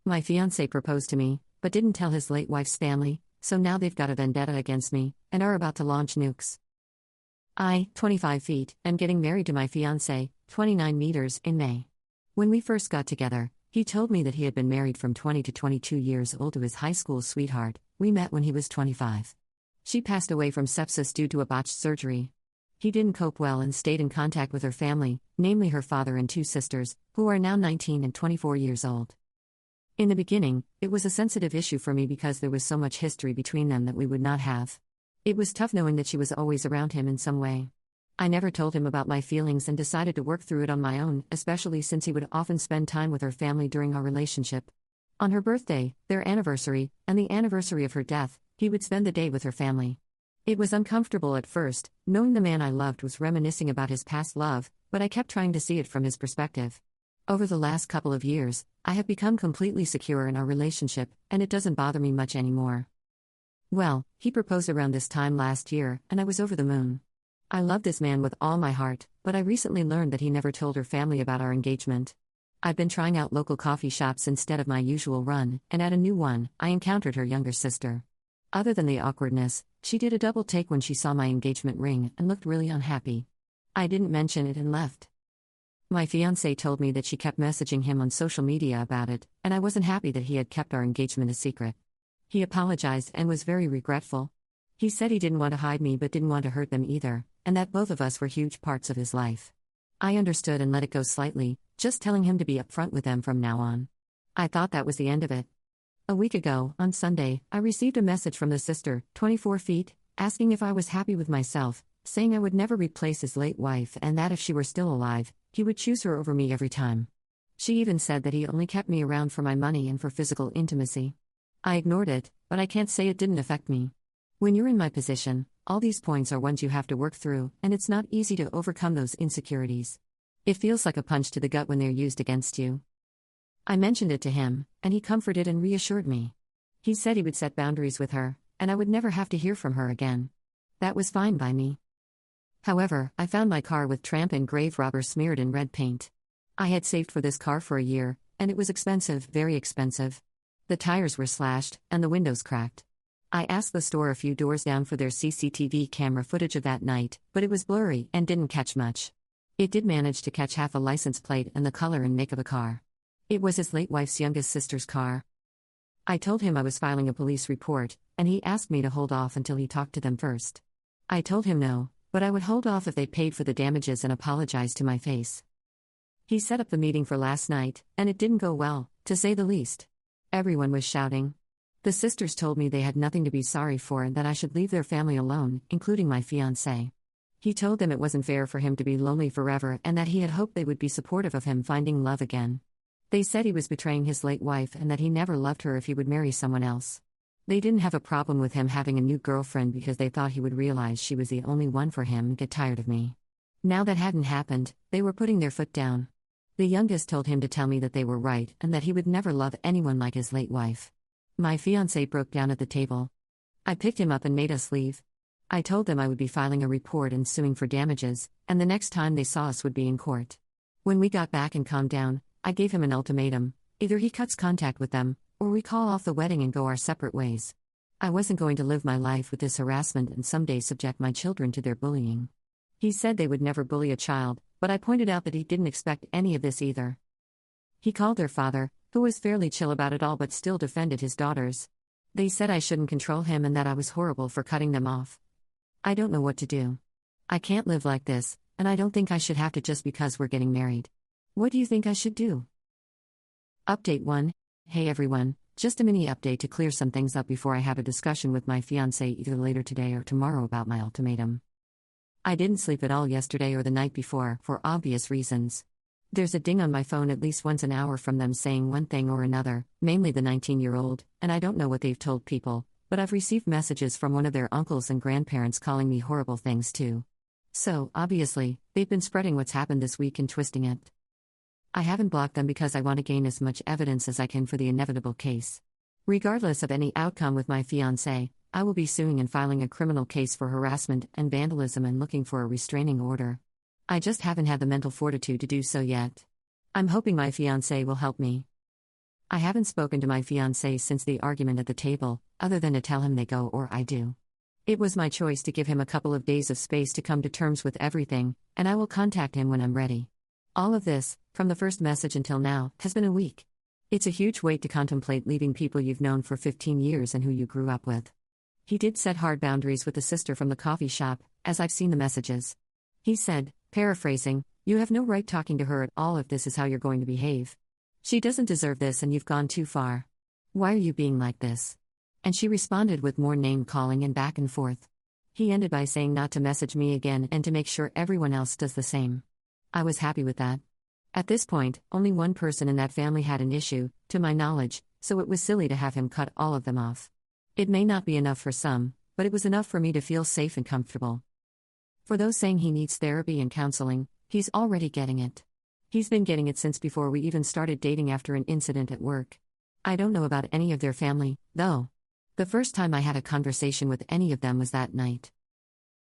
My fiancé proposed to me, but didn't tell his late wife's family, so now they've got a vendetta against me, and are about to launch nukes. I, 25 feet, am getting married to my fiancé, 29 meters, in May. When we first got together, he told me that he had been married from 20 to 22 years old to his high school sweetheart. We met when he was 25. She passed away from sepsis due to a botched surgery. He didn't cope well and stayed in contact with her family, namely her father and two sisters, who are now 19 and 24 years old. In the beginning, it was a sensitive issue for me because there was so much history between them that we would not have. It was tough knowing that she was always around him in some way. I never told him about my feelings and decided to work through it on my own, especially since he would often spend time with her family during our relationship. On her birthday, their anniversary, and the anniversary of her death, he would spend the day with her family. It was uncomfortable at first, knowing the man I loved was reminiscing about his past love, but I kept trying to see it from his perspective. Over the last couple of years, I have become completely secure in our relationship, and it doesn't bother me much anymore. Well, he proposed around this time last year, and I was over the moon. I love this man with all my heart, but I recently learned that he never told her family about our engagement. I've been trying out local coffee shops instead of my usual run, and at a new one, I encountered her younger sister. Other than the awkwardness, she did a double take when she saw my engagement ring and looked really unhappy. I didn't mention it and left. My fiancé told me that she kept messaging him on social media about it, and I wasn't happy that he had kept our engagement a secret. He apologized and was very regretful. He said he didn't want to hide me but didn't want to hurt them either, and that both of us were huge parts of his life. I understood and let it go slightly, just telling him to be upfront with them from now on. I thought that was the end of it. A week ago, on Sunday, I received a message from the sister, 24 feet, asking if I was happy with myself, saying I would never replace his late wife and that if she were still alive, he would choose her over me every time. She even said that he only kept me around for my money and for physical intimacy. I ignored it, but I can't say it didn't affect me. When you're in my position, all these points are ones you have to work through, and it's not easy to overcome those insecurities. It feels like a punch to the gut when they're used against you. I mentioned it to him, and he comforted and reassured me. He said he would set boundaries with her, and I would never have to hear from her again. That was fine by me. However, I found my car with tramp and grave robber smeared in red paint. I had saved for this car for a year, and it was expensive, very expensive. The tires were slashed, and the windows cracked. I asked the store a few doors down for their CCTV camera footage of that night, but it was blurry and didn't catch much. It did manage to catch half a license plate and the color and make of a car. It was his late wife's youngest sister's car. I told him I was filing a police report, and he asked me to hold off until he talked to them first. I told him no, but I would hold off if they paid for the damages and apologized to my face. He set up the meeting for last night, and it didn't go well, to say the least. Everyone was shouting. The sisters told me they had nothing to be sorry for and that I should leave their family alone, including my fiancé. He told them it wasn't fair for him to be lonely forever and that he had hoped they would be supportive of him finding love again. They said he was betraying his late wife and that he never loved her if he would marry someone else. They didn't have a problem with him having a new girlfriend because they thought he would realize she was the only one for him and get tired of me. Now that hadn't happened, they were putting their foot down. The youngest told him to tell me that they were right and that he would never love anyone like his late wife. My fiancé broke down at the table. I picked him up and made us leave. I told them I would be filing a report and suing for damages, and the next time they saw us would be in court. When we got back and calmed down, I gave him an ultimatum: either he cuts contact with them, or we call off the wedding and go our separate ways. I wasn't going to live my life with this harassment and someday subject my children to their bullying. He said they would never bully a child, but I pointed out that he didn't expect any of this either. He called their father, who was fairly chill about it all but still defended his daughters. They said I shouldn't control him and that I was horrible for cutting them off. I don't know what to do. I can't live like this, and I don't think I should have to just because we're getting married. What do you think I should do? Update 1. Hey everyone, just a mini update to clear some things up before I have a discussion with my fiancé either later today or tomorrow about my ultimatum. I didn't sleep at all yesterday or the night before, for obvious reasons. There's a ding on my phone at least once an hour from them saying one thing or another, mainly the 19-year-old, and I don't know what they've told people, but I've received messages from one of their uncles and grandparents calling me horrible things too. So, obviously, they've been spreading what's happened this week and twisting it. I haven't blocked them because I want to gain as much evidence as I can for the inevitable case. Regardless of any outcome with my fiancé, I will be suing and filing a criminal case for harassment and vandalism and looking for a restraining order. I just haven't had the mental fortitude to do so yet. I'm hoping my fiancé will help me. I haven't spoken to my fiancé since the argument at the table, other than to tell him they go or I do. It was my choice to give him a couple of days of space to come to terms with everything, and I will contact him when I'm ready. All of this, from the first message until now, has been a week. It's a huge weight to contemplate leaving people you've known for 15 years and who you grew up with. He did set hard boundaries with the sister from the coffee shop, as I've seen the messages. He said, paraphrasing, "You have no right talking to her at all if this is how you're going to behave. She doesn't deserve this and you've gone too far. Why are you being like this?" And she responded with more name-calling and back and forth. He ended by saying not to message me again and to make sure everyone else does the same. I was happy with that. At this point, only one person in that family had an issue, to my knowledge, so it was silly to have him cut all of them off. It may not be enough for some, but it was enough for me to feel safe and comfortable. For those saying he needs therapy and counseling, he's already getting it. He's been getting it since before we even started dating after an incident at work. I don't know about any of their family, though. The first time I had a conversation with any of them was that night.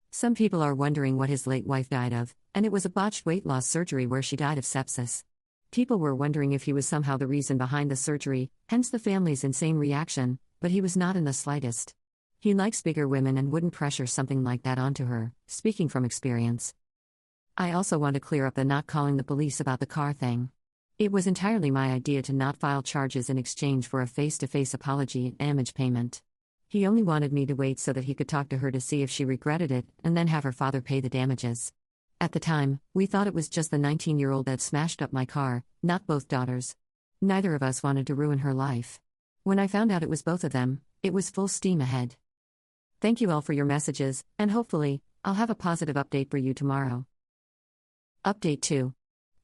Some people are wondering what his late wife died of, and it was a botched weight loss surgery where she died of sepsis. People were wondering if he was somehow the reason behind the surgery, hence the family's insane reaction, but he was not in the slightest. He likes bigger women and wouldn't pressure something like that onto her, speaking from experience. I also want to clear up the not calling the police about the car thing. It was entirely my idea to not file charges in exchange for a face-to-face apology and damage payment. He only wanted me to wait so that he could talk to her to see if she regretted it, and then have her father pay the damages. At the time, we thought it was just the 19-year-old that smashed up my car, not both daughters. Neither of us wanted to ruin her life. When I found out it was both of them, it was full steam ahead. Thank you all for your messages, and hopefully, I'll have a positive update for you tomorrow. Update 2.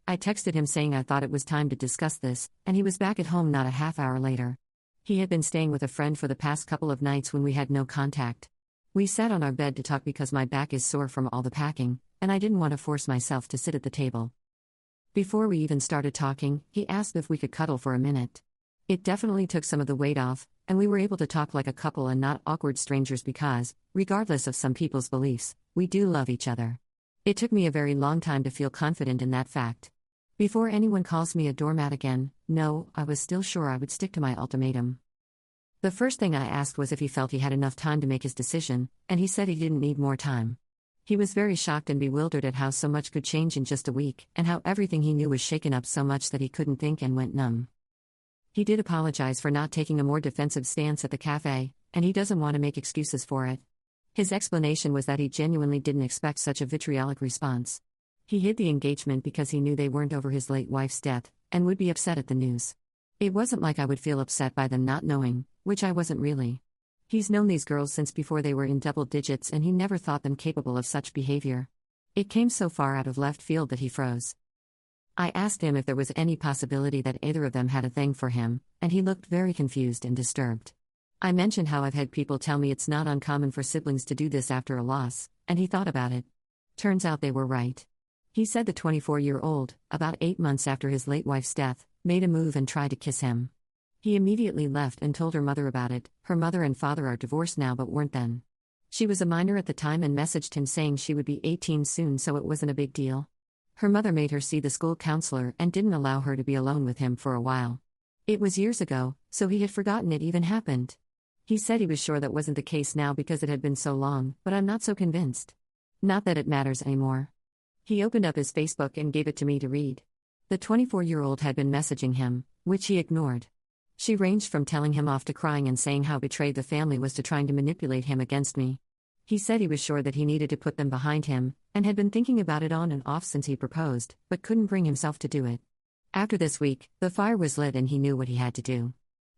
I texted him saying I thought it was time to discuss this, and he was back at home not a half hour later. He had been staying with a friend for the past couple of nights when we had no contact. We sat on our bed to talk because my back is sore from all the packing, and I didn't want to force myself to sit at the table. Before we even started talking, he asked if we could cuddle for a minute. It definitely took some of the weight off, and we were able to talk like a couple and not awkward strangers because, regardless of some people's beliefs, we do love each other. It took me a very long time to feel confident in that fact. Before anyone calls me a doormat again, no, I was still sure I would stick to my ultimatum. The first thing I asked was if he felt he had enough time to make his decision, and he said he didn't need more time. He was very shocked and bewildered at how so much could change in just a week, and how everything he knew was shaken up so much that he couldn't think and went numb. He did apologize for not taking a more defensive stance at the cafe, and he doesn't want to make excuses for it. His explanation was that he genuinely didn't expect such a vitriolic response. He hid the engagement because he knew they weren't over his late wife's death, and would be upset at the news. It wasn't like I would feel upset by them not knowing, which I wasn't really. He's known these girls since before they were in double digits and he never thought them capable of such behavior. It came so far out of left field that he froze. I asked him if there was any possibility that either of them had a thing for him, and he looked very confused and disturbed. I mentioned how I've had people tell me it's not uncommon for siblings to do this after a loss, and he thought about it. Turns out they were right. He said the 24-year-old, about 8 months after his late wife's death, made a move and tried to kiss him. He immediately left and told her mother about it. Her mother and father are divorced now but weren't then. She was a minor at the time and messaged him saying she would be 18 soon, so it wasn't a big deal. Her mother made her see the school counselor and didn't allow her to be alone with him for a while. It was years ago, so he had forgotten it even happened. He said he was sure that wasn't the case now because it had been so long, but I'm not so convinced. Not that it matters anymore. He opened up his Facebook and gave it to me to read. The 24-year-old had been messaging him, which he ignored. She ranged from telling him off to crying and saying how betrayed the family was to trying to manipulate him against me. He said he was sure that he needed to put them behind him, and had been thinking about it on and off since he proposed, but couldn't bring himself to do it. After this week, the fire was lit and he knew what he had to do.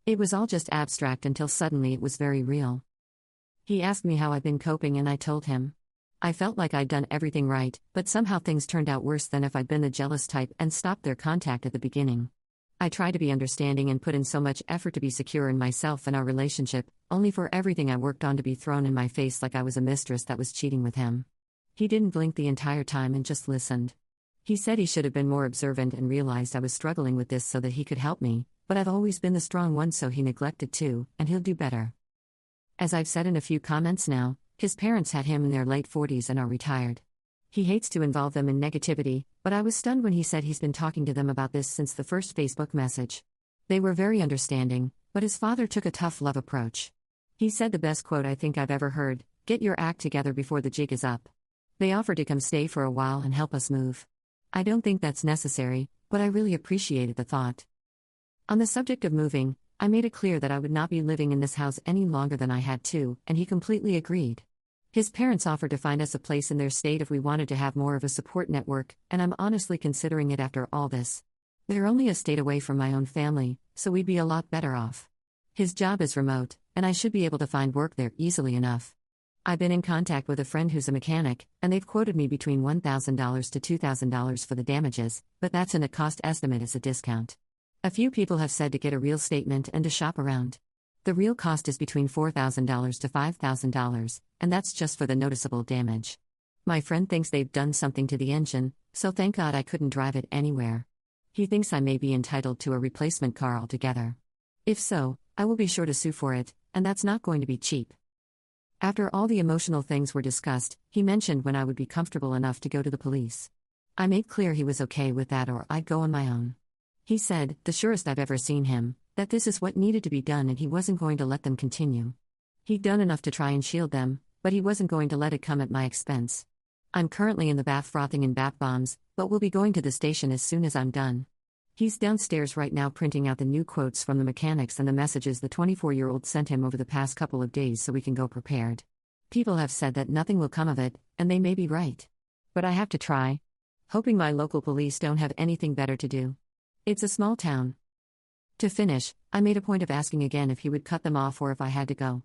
It was all just abstract until suddenly it was very real. He asked me how I'd been coping and I told him. I felt like I'd done everything right, but somehow things turned out worse than if I'd been the jealous type and stopped their contact at the beginning. I tried to be understanding and put in so much effort to be secure in myself and our relationship, only for everything I worked on to be thrown in my face like I was a mistress that was cheating with him. He didn't blink the entire time and just listened. He said he should have been more observant and realized I was struggling with this so that he could help me, but I've always been the strong one, so he neglected too, and he'll do better. As I've said in a few comments now, his parents had him in their late 40s and are retired. He hates to involve them in negativity, but I was stunned when he said he's been talking to them about this since the first Facebook message. They were very understanding, but his father took a tough love approach. He said the best quote I think I've ever heard: "Get your act together before the jig is up." They offered to come stay for a while and help us move. I don't think that's necessary, but I really appreciated the thought. On the subject of moving, I made it clear that I would not be living in this house any longer than I had to, and he completely agreed. His parents offered to find us a place in their state if we wanted to have more of a support network, and I'm honestly considering it after all this. They're only a state away from my own family, so we'd be a lot better off. His job is remote, and I should be able to find work there easily enough. I've been in contact with a friend who's a mechanic, and they've quoted me between $1,000 to $2,000 for the damages, but that's in a cost estimate as a discount. A few people have said to get a real statement and to shop around. The real cost is between $4,000 to $5,000, and that's just for the noticeable damage. My friend thinks they've done something to the engine, so thank God I couldn't drive it anywhere. He thinks I may be entitled to a replacement car altogether. If so, I will be sure to sue for it, and that's not going to be cheap. After all the emotional things were discussed, he mentioned when I would be comfortable enough to go to the police. I made clear he was okay with that or I'd go on my own. He said, the surest I've ever seen him, that this is what needed to be done and he wasn't going to let them continue. He'd done enough to try and shield them, but he wasn't going to let it come at my expense. I'm currently in the bath frothing in bath bombs, but we'll be going to the station as soon as I'm done. He's downstairs right now printing out the new quotes from the mechanics and the messages the 24-year-old sent him over the past couple of days so we can go prepared. People have said that nothing will come of it, and they may be right. But I have to try. Hoping my local police don't have anything better to do. It's a small town. To finish, I made a point of asking again if he would cut them off or if I had to go.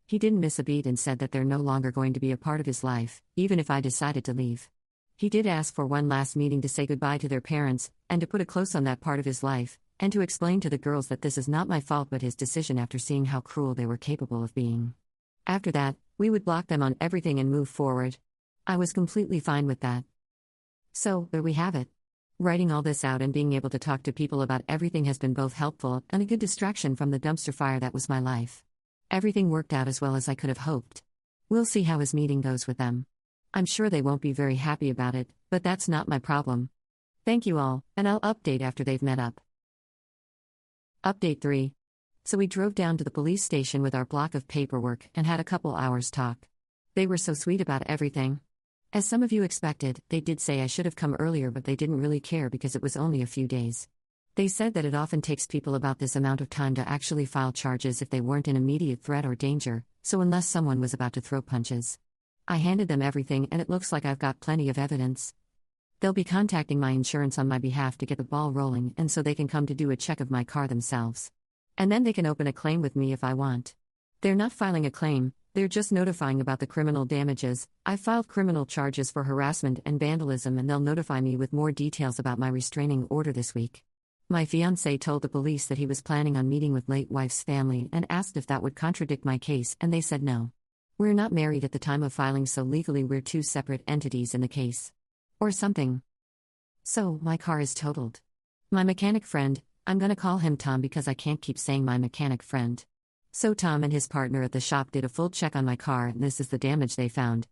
He didn't miss a beat and said that they're no longer going to be a part of his life, even if I decided to leave. He did ask for one last meeting to say goodbye to their parents, and to put a close on that part of his life, and to explain to the girls that this is not my fault but his decision after seeing how cruel they were capable of being. After that, we would block them on everything and move forward. I was completely fine with that. So, there we have it. Writing all this out and being able to talk to people about everything has been both helpful and a good distraction from the dumpster fire that was my life. Everything worked out as well as I could have hoped. We'll see how his meeting goes with them. I'm sure they won't be very happy about it, but that's not my problem. Thank you all, and I'll update after they've met up. Update 3. So we drove down to the police station with our block of paperwork and had a couple hours talk. They were so sweet about everything. As some of you expected, they did say I should have come earlier, but they didn't really care because it was only a few days. They said that it often takes people about this amount of time to actually file charges if they weren't in immediate threat or danger, so unless someone was about to throw punches. I handed them everything and it looks like I've got plenty of evidence. They'll be contacting my insurance on my behalf to get the ball rolling and so they can come to do a check of my car themselves. And then they can open a claim with me if I want. They're not filing a claim, they're just notifying about the criminal damages. I filed criminal charges for harassment and vandalism and they'll notify me with more details about my restraining order this week. My fiancé told the police that he was planning on meeting with late wife's family and asked if that would contradict my case and they said no. We're not married at the time of filing, so legally we're two separate entities in the case. Or something. So, my car is totaled. My mechanic friend, I'm gonna call him Tom because I can't keep saying my mechanic friend. So Tom and his partner at the shop did a full check on my car and this is the damage they found.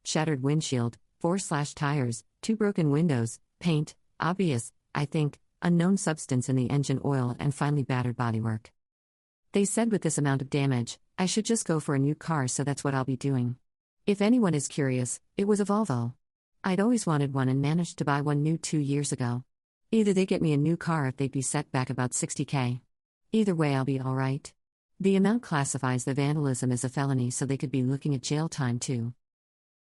Shattered windshield, 4 slashed tires, 2 broken windows, paint, obvious, I think, unknown substance in the engine oil and finally battered bodywork. They said with this amount of damage, I should just go for a new car, so that's what I'll be doing. If anyone is curious, it was a Volvo. I'd always wanted one and managed to buy one new 2 years ago. Either they get me a new car if they'd be set back about $60,000. Either way I'll be alright. The amount classifies the vandalism as a felony so they could be looking at jail time too.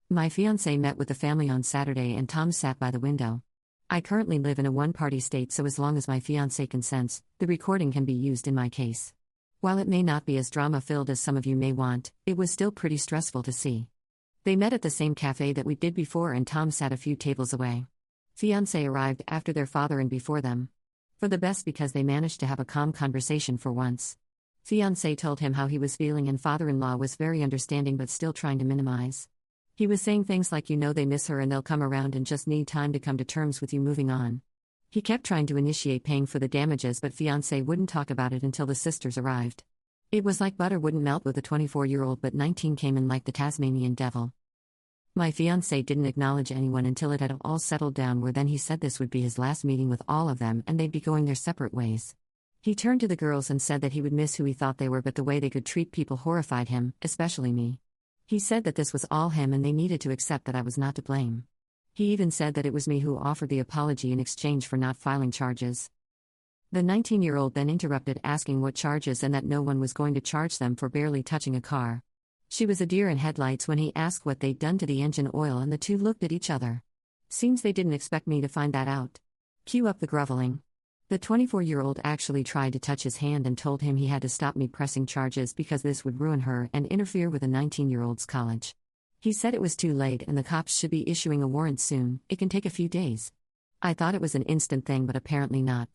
My fiancé met with the family on Saturday and Tom sat by the window. I currently live in a one-party state, so as long as my fiancé consents, the recording can be used in my case. While it may not be as drama-filled as some of you may want, it was still pretty stressful to see. They met at the same cafe that we did before and Tom sat a few tables away. Fiancé arrived after their father and before them. For the best because they managed to have a calm conversation for once. Fiancé told him how he was feeling and father-in-law was very understanding but still trying to minimize. He was saying things like they miss her and they'll come around and just need time to come to terms with you moving on. He kept trying to initiate paying for the damages but fiancé wouldn't talk about it until the sisters arrived. It was like butter wouldn't melt with a 24-year-old but 19 came in like the Tasmanian devil. My fiancé didn't acknowledge anyone until it had all settled down, where then he said this would be his last meeting with all of them and they'd be going their separate ways. He turned to the girls and said that he would miss who he thought they were, but the way they could treat people horrified him, especially me. He said that this was all him and they needed to accept that I was not to blame. He even said that it was me who offered the apology in exchange for not filing charges. The 19-year-old then interrupted, asking what charges and that no one was going to charge them for barely touching a car. She was a deer in headlights when he asked what they'd done to the engine oil, and the two looked at each other. Seems they didn't expect me to find that out. Cue up the groveling. The 24-year-old actually tried to touch his hand and told him he had to stop me pressing charges because this would ruin her and interfere with a 19-year-old's college. He said it was too late and the cops should be issuing a warrant soon, it can take a few days. I thought it was an instant thing, but apparently not.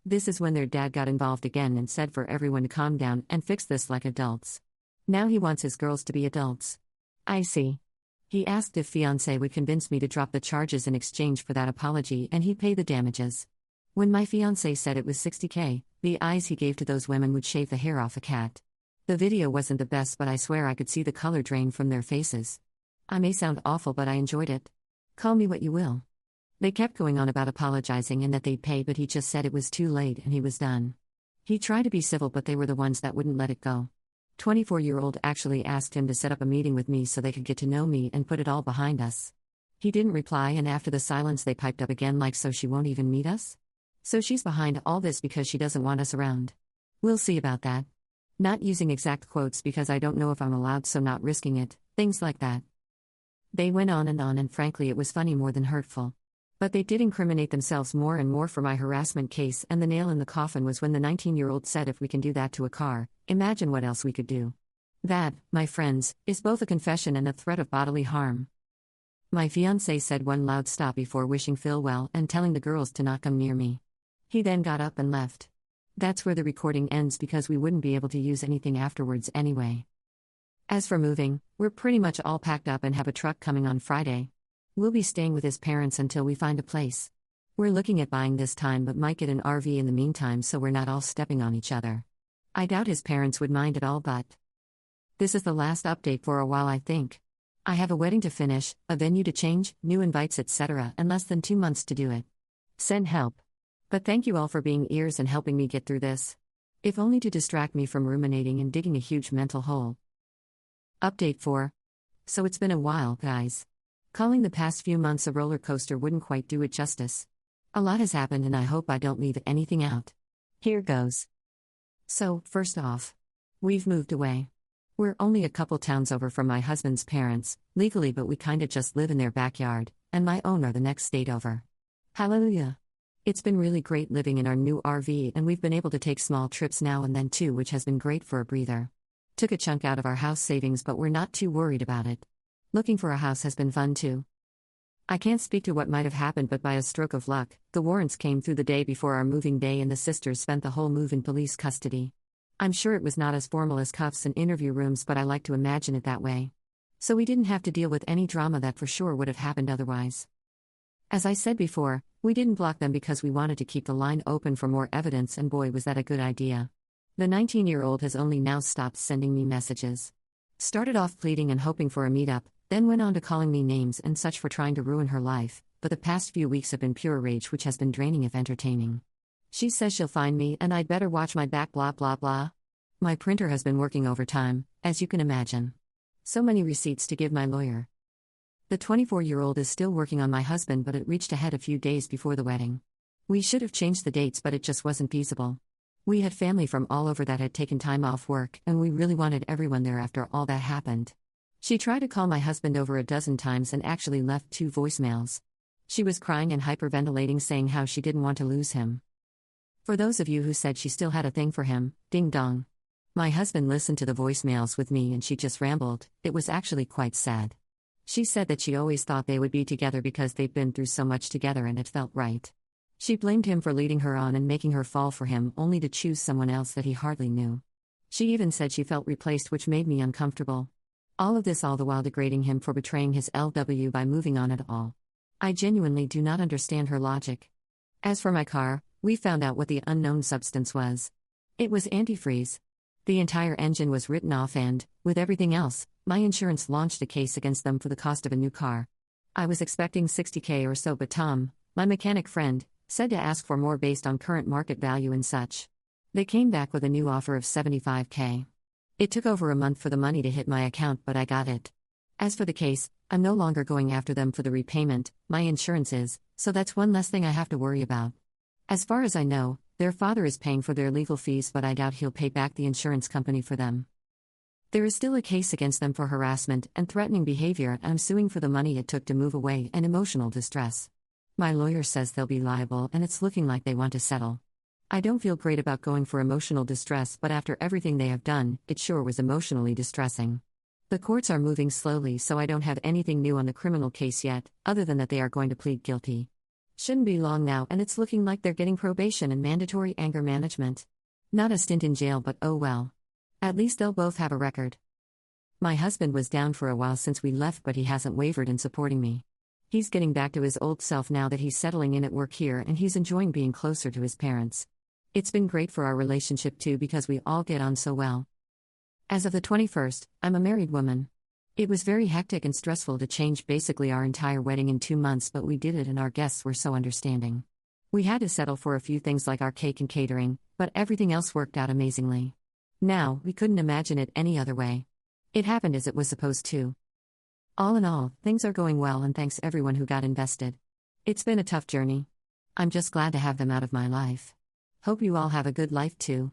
This is when their dad got involved again and said for everyone to calm down and fix this like adults. Now he wants his girls to be adults. I see. He asked if fiancé would convince me to drop the charges in exchange for that apology and he'd pay the damages. When my fiancé said it was $60K, the eyes he gave to those women would shave the hair off a cat. The video wasn't the best, but I swear I could see the color drain from their faces. I may sound awful, but I enjoyed it. Call me what you will. They kept going on about apologizing and that they'd pay, but he just said it was too late and he was done. He tried to be civil, but they were the ones that wouldn't let it go. 24-year-old actually asked him to set up a meeting with me so they could get to know me and put it all behind us. He didn't reply, and after the silence they piped up again like, so she won't even meet us? So she's behind all this because she doesn't want us around. We'll see about that. Not using exact quotes because I don't know if I'm allowed, so not risking it, things like that. They went on, and frankly it was funny more than hurtful. But they did incriminate themselves more and more for my harassment case, and the nail in the coffin was when the 19-year-old said if we can do that to a car, imagine what else we could do. That, my friends, is both a confession and a threat of bodily harm. My fiancé said one loud stop before wishing Phil well and telling the girls to not come near me. He then got up and left. That's where the recording ends because we wouldn't be able to use anything afterwards anyway. As for moving, we're pretty much all packed up and have a truck coming on Friday. We'll be staying with his parents until we find a place. We're looking at buying this time, but might get an RV in the meantime so we're not all stepping on each other. I doubt his parents would mind at all, but this is the last update for a while, I think. I have a wedding to finish, a venue to change, new invites, etc., and less than 2 months to do it. Send help. But thank you all for being ears and helping me get through this. If only to distract me from ruminating and digging a huge mental hole. Update 4. So it's been a while, guys. Calling the past few months a roller coaster wouldn't quite do it justice. A lot has happened and I hope I don't leave anything out. Here goes. So, first off, we've moved away. We're only a couple towns over from my husband's parents, legally, but we kinda just live in their backyard, and my own are the next state over. Hallelujah. It's been really great living in our new RV, and we've been able to take small trips now and then too, which has been great for a breather. Took a chunk out of our house savings, but we're not too worried about it. Looking for a house has been fun too. I can't speak to what might have happened, but by a stroke of luck, the warrants came through the day before our moving day and the sisters spent the whole move in police custody. I'm sure it was not as formal as cuffs and interview rooms, but I like to imagine it that way. So we didn't have to deal with any drama that for sure would have happened otherwise. As I said before, we didn't block them because we wanted to keep the line open for more evidence, and boy was that a good idea. The 19-year-old has only now stopped sending me messages. Started off pleading and hoping for a meetup, then went on to calling me names and such for trying to ruin her life, but the past few weeks have been pure rage, which has been draining if entertaining. She says she'll find me and I'd better watch my back, blah blah blah. My printer has been working overtime, as you can imagine. So many receipts to give my lawyer. The 24-year-old is still working on my husband, but it reached ahead a few days before the wedding. We should have changed the dates, but it just wasn't feasible. We had family from all over that had taken time off work, and we really wanted everyone there after all that happened. She tried to call my husband over a dozen times and actually left 2 voicemails. She was crying and hyperventilating, saying how she didn't want to lose him. For those of you who said she still had a thing for him, ding dong. My husband listened to the voicemails with me and she just rambled. It was actually quite sad. She said that she always thought they would be together because they'd been through so much together and it felt right. She blamed him for leading her on and making her fall for him, only to choose someone else that he hardly knew. She even said she felt replaced, which made me uncomfortable. All of this all the while degrading him for betraying his LW by moving on at all. I genuinely do not understand her logic. As for my car, we found out what the unknown substance was. It was antifreeze. The entire engine was written off and, with everything else, my insurance launched a case against them for the cost of a new car. I was expecting $60K or so, but Tom, my mechanic friend, said to ask for more based on current market value and such. They came back with a new offer of 75K. It took over a month for the money to hit my account, but I got it. As for the case, I'm no longer going after them for the repayment, my insurance is, so that's one less thing I have to worry about. As far as I know, their father is paying for their legal fees, but I doubt he'll pay back the insurance company for them. There is still a case against them for harassment and threatening behavior, and I'm suing for the money it took to move away and emotional distress. My lawyer says they'll be liable, and it's looking like they want to settle. I don't feel great about going for emotional distress, but after everything they have done, it sure was emotionally distressing. The courts are moving slowly, so I don't have anything new on the criminal case yet, other than that they are going to plead guilty. Shouldn't be long now, and it's looking like they're getting probation and mandatory anger management. Not a stint in jail, but oh well. At least they'll both have a record. My husband was down for a while since we left, but he hasn't wavered in supporting me. He's getting back to his old self now that he's settling in at work here, and he's enjoying being closer to his parents. It's been great for our relationship too, because we all get on so well. As of the 21st, I'm a married woman. It was very hectic and stressful to change basically our entire wedding in 2 months, but we did it, and our guests were so understanding. We had to settle for a few things like our cake and catering, but everything else worked out amazingly. Now, we couldn't imagine it any other way. It happened as it was supposed to. All in all, things are going well, and thanks everyone who got invested. It's been a tough journey. I'm just glad to have them out of my life. Hope you all have a good life too.